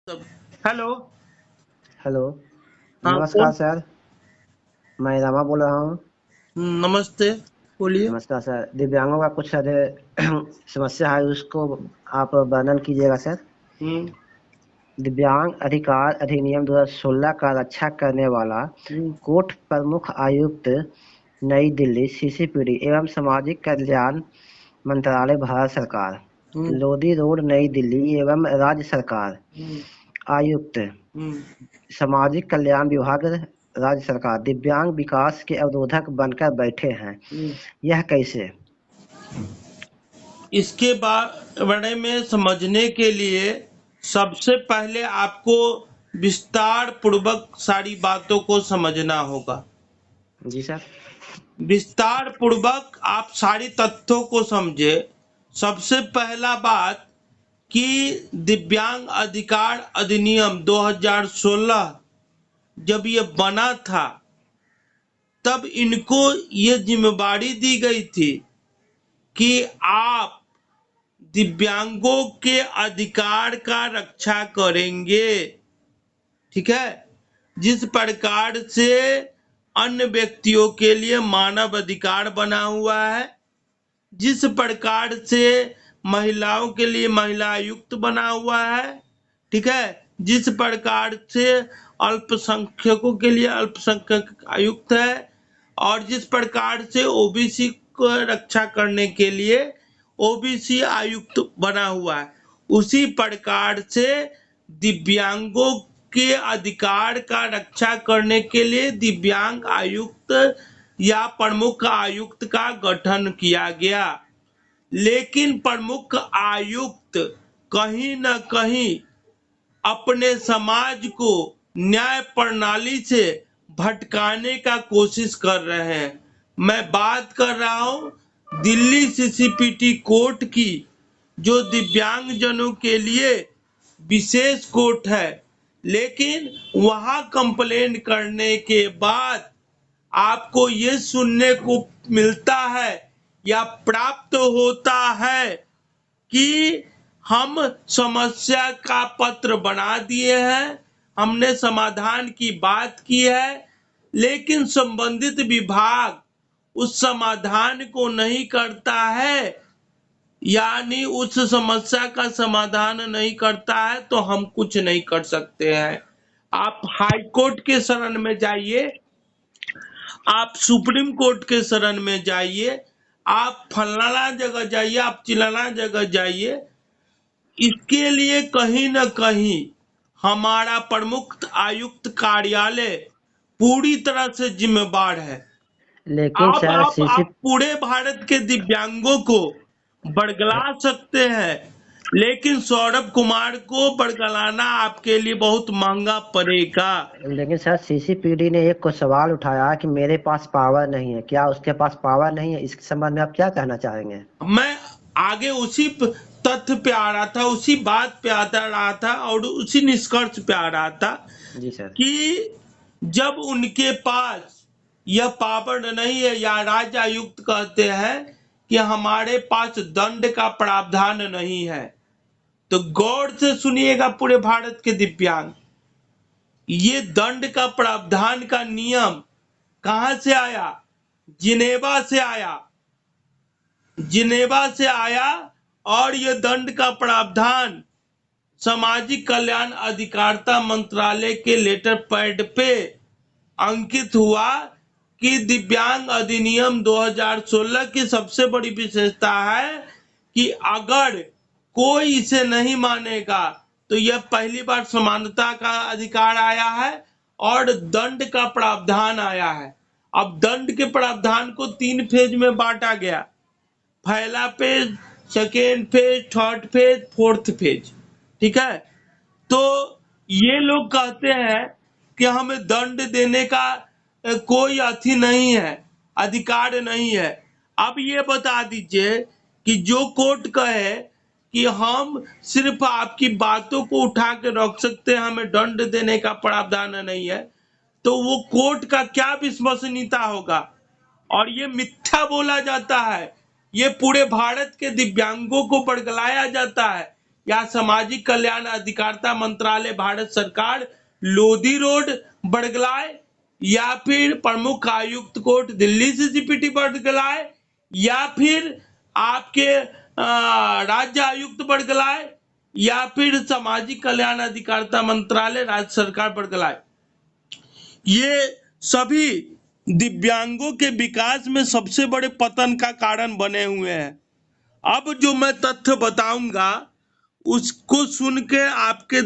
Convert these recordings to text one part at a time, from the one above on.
सब। Hello. Hello. हाँ, नमस्कार कौन? सर। मैं रामा बोल रहा हूँ। नमस्ते। बोलिए। नमस्कार सर। दिव्यांगों का कुछ समस्या है, उसको आप वर्णन कीजिएगा सर। हम्म। दिव्यांग अधिकार अधिनियम 2016 का रक्षा करने वाला हम्म। कोर्ट प्रमुख आयुक्त, नई दिल्ली, सीसीपीडी एवं सामाजिक कल्याण मंत्रालय, भारत सरकार, हम्म। लोधी रोड, नई दिल्ली एवं राज्य सरकार। हम्म। आयुक्त, हम्म। सामाजिक कल्याण विभाग, राज्य सरकार दिव्यांग विकास के अवरोधक बनकर बैठे हैं। हम्म। यह कैसे? इसके बारे में समझने के लिए सबसे पहले आपको विस्तार पूर्वक सारी बातों को समझना होगा। जी सर। विस्तार पूर्वक आप सारी तथ्यों को समझे। सबसे पहला बात कि दिव्यांग अधिकार अधिनियम 2016 जब ये बना था तब इनको ये जिम्मेदारी दी गई थी कि आप दिव्यांगों के अधिकार का रक्षा करेंगे। ठीक है। जिस प्रकार से अन्य व्यक्तियों के लिए मानव अधिकार बना हुआ है, जिस प्रकार से महिलाओं के लिए महिला आयुक्त बना हुआ है, ठीक है, जिस प्रकार से अल्पसंख्यकों के लिए अल्पसंख्यक आयुक्त है, और जिस प्रकार से ओबीसी को रक्षा करने के लिए ओबीसी आयुक्त बना हुआ है, उसी प्रकार से दिव्यांगों के अधिकार का रक्षा करने के लिए दिव्यांग आयुक्त या प्रमुख आयुक्त का गठन किया गया। लेकिन प्रमुख आयुक्त कहीं न कहीं अपने समाज को न्याय प्रणाली से भटकाने का कोशिश कर रहे हैं। मैं बात कर रहा हूं दिल्ली सीसीपीटी कोर्ट की, जो दिव्यांग जनों के लिए विशेष कोर्ट है। लेकिन वहां कंप्लेन करने के बाद आपको ये सुनने को मिलता है या प्राप्त होता है कि हम समस्या का पत्र बना दिए हैं, हमने समाधान की बात की है, लेकिन संबंधित विभाग उस समाधान को नहीं करता है, यानी उस समस्या का समाधान नहीं करता है, तो हम कुछ नहीं कर सकते हैं। आप हाई कोर्ट के शरण में जाइए, आप सुप्रीम कोर्ट के शरण में जाइए, आप फलाना जगह जाइए, आप चिलाना जगह जाइए। इसके लिए कहीं न कहीं हमारा प्रमुख आयुक्त कार्यालय पूरी तरह से जिम्मेदार है। लेकिन आप सर आप सीसी आप पूरे भारत के दिव्यांगों को बरगला सकते हैं, लेकिन सौरभ कुमार को बरगलाना आपके लिए बहुत महंगा पड़ेगा। लेकिन सर सीसीपीडी ने एक को सवाल उठाया कि मेरे पास पावर नहीं है। क्या उसके पास पावर नहीं है? इस संबंध में आप क्या कहना चाहेंगे? मैं आगे उसी तथ्य पे आ रहा था, उसी बात पे आता रहा था और उसी निष्कर्ष पे आ रहा था जी सर। कि जब उनके पास यह पावर नहीं है, या राज्य आयुक्त कहते हैं कि हमारे पास दंड का प्रावधान नहीं है, तो गौर से सुनिएगा पूरे भारत के दिव्यांग, ये दंड का प्रावधान का नियम कहां से आया? जिनेवा से आया। जिनेवा से आया, और ये दंड का प्रावधान सामाजिक कल्याण अधिकारिता मंत्रालय के लेटर पैड पे अंकित हुआ कि दिव्यांग अधिनियम 2016 की सबसे बड़ी विशेषता है कि अगर कोई इसे नहीं मानेगा तो यह पहली बार समानता का अधिकार आया है और दंड का प्रावधान आया है। अब दंड के प्रावधान को 3 फेज में बांटा गया। पहला phase, second phase, third phase, fourth phase. ठीक है। तो ये लोग कहते हैं कि हमें दंड देने का कोई अथी नहीं है, अधिकार नहीं है। अब ये बता दीजिए कि जो कोर्ट कहे कि हम सिर्फ आपकी बातों को उठा के रख सकते हैं, हमें दंड देने का प्रावधान नहीं है, तो वो कोर्ट का क्या विश्वसनीयता होगा? और ये मिथ्या बोला जाता है, ये पूरे भारत के दिव्यांगों को बरगलाया जाता है, या सामाजिक कल्याण अधिकारिता मंत्रालय भारत सरकार लोधी रोड बड़गलाय, या फिर प्रमुख आयुक्त कोर्ट दिल्ली से सीपीटी बड़गलाय, या फिर आपके राज्य आयुक्त बड़गलाय, या फिर सामाजिक कल्याण अधिकारिता मंत्रालय राज्य सरकार बड़गलाय। ये सभी दिव्यांगों के विकास में सबसे बड़े पतन का कारण बने हुए हैं। अब जो मैं तथ्य बताऊंगा उसको सुन के आपके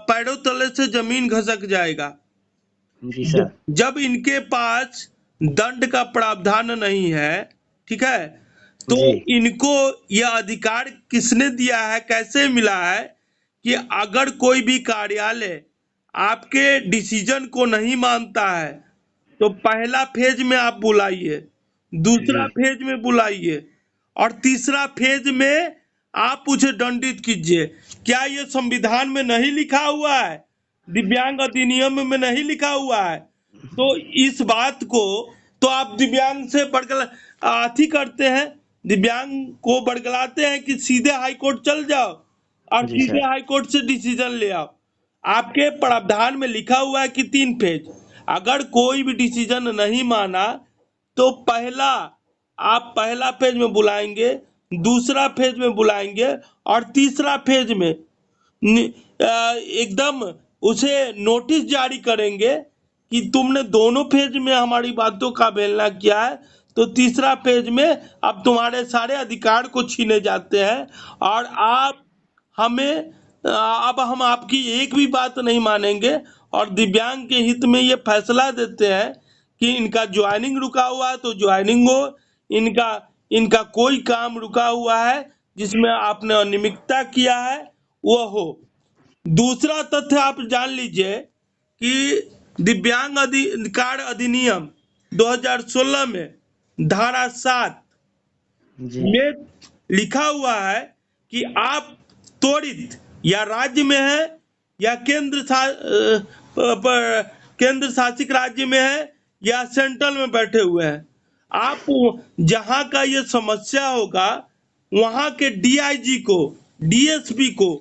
पैरों तले से जमीन खसक जाएगा। जी सर। जब इनके पास दंड का प्रावधान नहीं है, ठीक है, तो जी। इनको यह अधिकार किसने दिया है, कैसे मिला है कि अगर कोई भी कार्यालय आपके डिसीजन को नहीं मानता है तो पहला फेज में आप बुलाइए, दूसरा जी। फेज में बुलाइए, और तीसरा फेज में आप उसे दंडित कीजिए। क्या ये संविधान में नहीं लिखा हुआ है, दिव्यांग अधिनियम में नहीं लिखा हुआ है? तो इस बात को तो आप दिव्यांग से अथी करते हैं, दिव्यांग को बड़गलाते हैं कि सीधे हाई कोर्ट चल जाओ और जी सीधे सर। हाई कोर्ट से डिसीजन ले आओ। आपके प्रावधान में लिखा हुआ है कि 3 फेज। अगर कोई भी डिसीजन नहीं माना तो आप पहला फेज में बुलाएंगे, दूसरा फेज में बुलाएंगे, और तीसरा फेज में एकदम उसे नोटिस जारी करेंगे कि तुमने दोनों फेज में हमारी बातों का अवहेलना किया है, तो तीसरा फेज में अब तुम्हारे सारे अधिकार को छीने जाते हैं और आप हमें अब हम आपकी एक भी बात नहीं मानेंगे और दिव्यांग के हित में ये फैसला देते हैं कि इनका ज्वाइनिंग रुका हुआ है तो ज्वाइनिंग हो, इनका कोई काम रुका हुआ है जिसमें आपने अनियमितता किया है वो हो। दूसरा तथ्य आप जान लीजिए कि दिव्यांग अधिकार अधिनियम 2016 में धारा 7 जी। में लिखा हुआ है कि आप त्वरित या राज्य में है या केंद्र शासित राज्य में है या सेंट्रल में बैठे हुए हैं, आप जहां का ये समस्या होगा वहां के डीआईजी को, डीएसपी को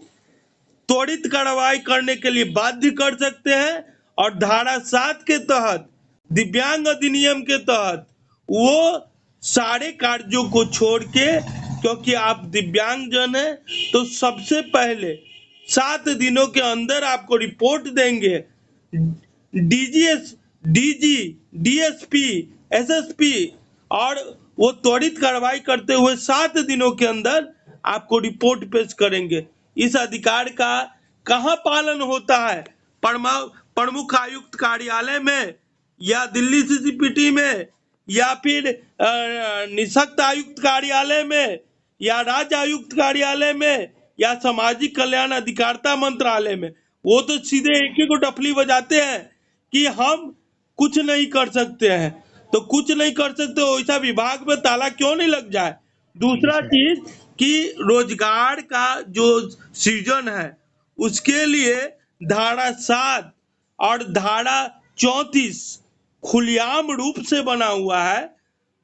त्वरित कार्रवाई करने के लिए बाध्य कर सकते हैं। और धारा 7 के तहत, दिव्यांग अधिनियम के तहत, वो सारे कार्यों को छोड़ के, क्योंकि आप दिव्यांगजन हैं, तो सबसे पहले 7 दिनों के अंदर आपको रिपोर्ट देंगे। डीजी, डीएसपी, एसएसपी, और वो त्वरित कार्रवाई करते हुए 7 दिनों के अंदर आपको रिपोर्ट पेश करेंगे। इस अधिकार का कहाँ पालन होता है? प्रमुख आयुक्त कार्यालय में, या दिल्ली सीसीपीटी में, या फिर निःशक्त आयुक्त कार्यालय में, या राज्य आयुक्त कार्यालय में, या सामाजिक कल्याण अधिकारिता मंत्रालय में। वो तो सीधे एक ही को डफली बजाते हैं कि हम कुछ नहीं कर सकते हैं। तो कुछ नहीं कर सकते वैसा विभाग में ताला क्यों नहीं लग जाए? दूसरा चीज कि रोजगार का जो सृजन है उसके लिए धारा 7 और धारा 34 खुलेआम रूप से बना हुआ है।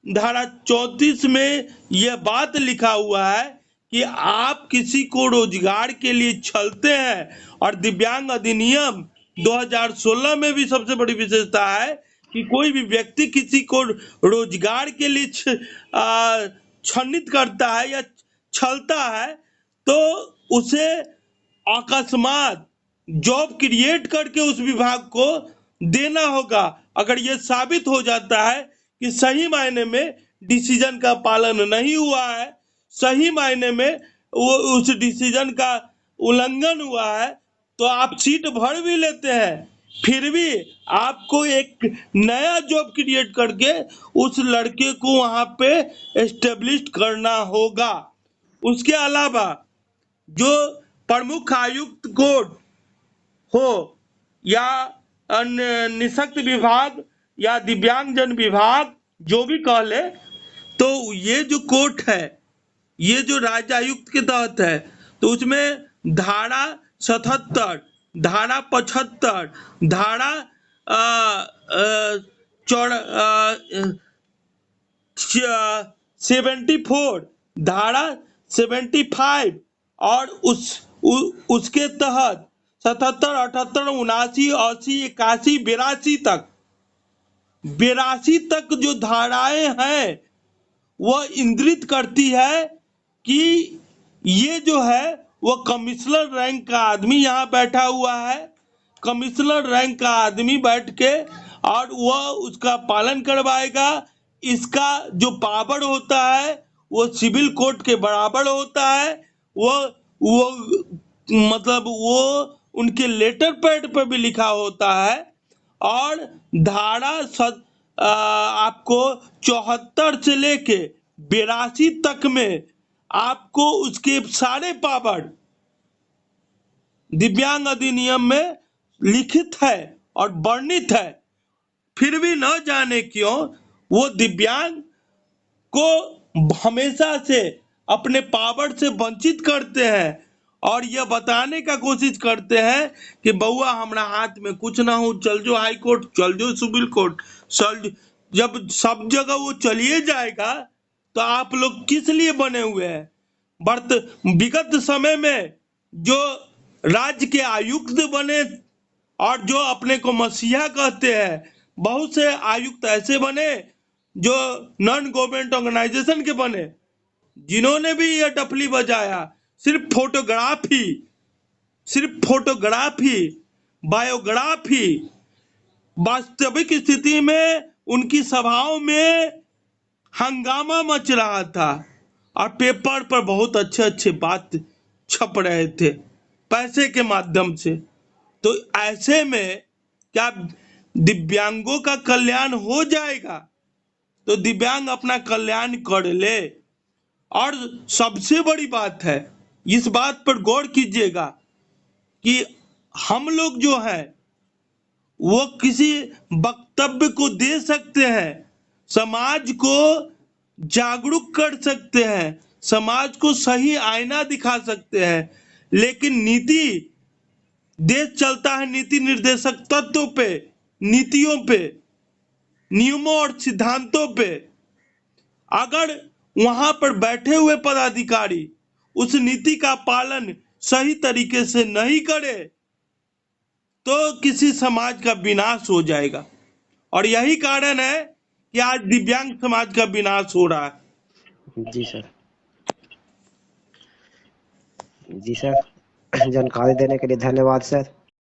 धारा 34 में यह बात लिखा हुआ है कि आप किसी को रोजगार के लिए छलते हैं, और दिव्यांग अधिनियम 2016 में भी सबसे बड़ी विशेषता है कि कोई भी व्यक्ति किसी को रोजगार के लिए छनित करता है या छलता है तो उसे अकस्मात जॉब क्रिएट करके उस विभाग को देना होगा। अगर यह साबित हो जाता है कि सही मायने में डिसीजन का पालन नहीं हुआ है, सही मायने में वो उस डिसीजन का उल्लंघन हुआ है, तो आप सीट भर भी लेते हैं, फिर भी आपको एक नया जॉब क्रिएट करके उस लड़के को वहां पे एस्टेब्लिश करना होगा। उसके अलावा जो प्रमुख आयुक्त कोर्ट हो या निःशक्त विभाग या दिव्यांगजन विभाग जो भी कह ले, तो ये जो कोर्ट है, ये जो राज्य आयुक्त के तहत है, तो उसमें धारा 77, धारा 75, धारा 74, धारा 75, और उसके तहत 77, 78, 79, 80, 81, 82 तक जो धाराएं हैं वह इंगित करती है कि ये जो है वह कमिश्नर रैंक का आदमी यहाँ बैठा हुआ है। कमिश्नर रैंक का आदमी बैठ के और वह उसका पालन करवाएगा। इसका जो पावर होता है वो सिविल कोर्ट के बराबर होता है। वो मतलब वो उनके लेटर पैड पर भी लिखा होता है। और धारा आपको 74 से लेके 82 तक में आपको उसके सारे पावर दिव्यांग अधिनियम में लिखित है और वर्णित है। फिर भी न जाने क्यों वो दिव्यांग को हमेशा से अपने पावर से वंचित करते हैं और यह बताने का कोशिश करते हैं कि बउआ हमारा हाथ में कुछ ना हो, चल जो हाई कोर्ट, चल जो सिविल कोर्ट, जब सब जगह वो चलिए जाएगा तो आप लोग किस लिए बने हुए हैं? विगत समय में जो राज्य के आयुक्त बने और जो अपने को मसीहा कहते हैं, बहुत से आयुक्त ऐसे बने जो नॉन गवर्नमेंट ऑर्गेनाइजेशन के बने, जिन्होंने भी यह डफली बजाया। सिर्फ फोटोग्राफी, बायोग्राफी। वास्तविक स्थिति में उनकी सभाओं में हंगामा मच रहा था और पेपर पर बहुत अच्छे अच्छे बात छप रहे थे पैसे के माध्यम से। तो ऐसे में क्या दिव्यांगों का कल्याण हो जाएगा? तो दिव्यांग अपना कल्याण कर ले। और सबसे बड़ी बात है, इस बात पर गौर कीजिएगा कि हम लोग जो है वो किसी वक्तव्य को दे सकते हैं, समाज को जागरूक कर सकते हैं, समाज को सही आईना दिखा सकते हैं, लेकिन नीति देश चलता है नीति निर्देशक तत्वों पे, नीतियों पे, नियमों और सिद्धांतों पे। अगर वहां पर बैठे हुए पदाधिकारी उस नीति का पालन सही तरीके से नहीं करे तो किसी समाज का विनाश हो जाएगा। और यही कारण है कि आज दिव्यांग समाज का विनाश हो रहा है। जी सर। जी सर, जानकारी देने के लिए धन्यवाद सर।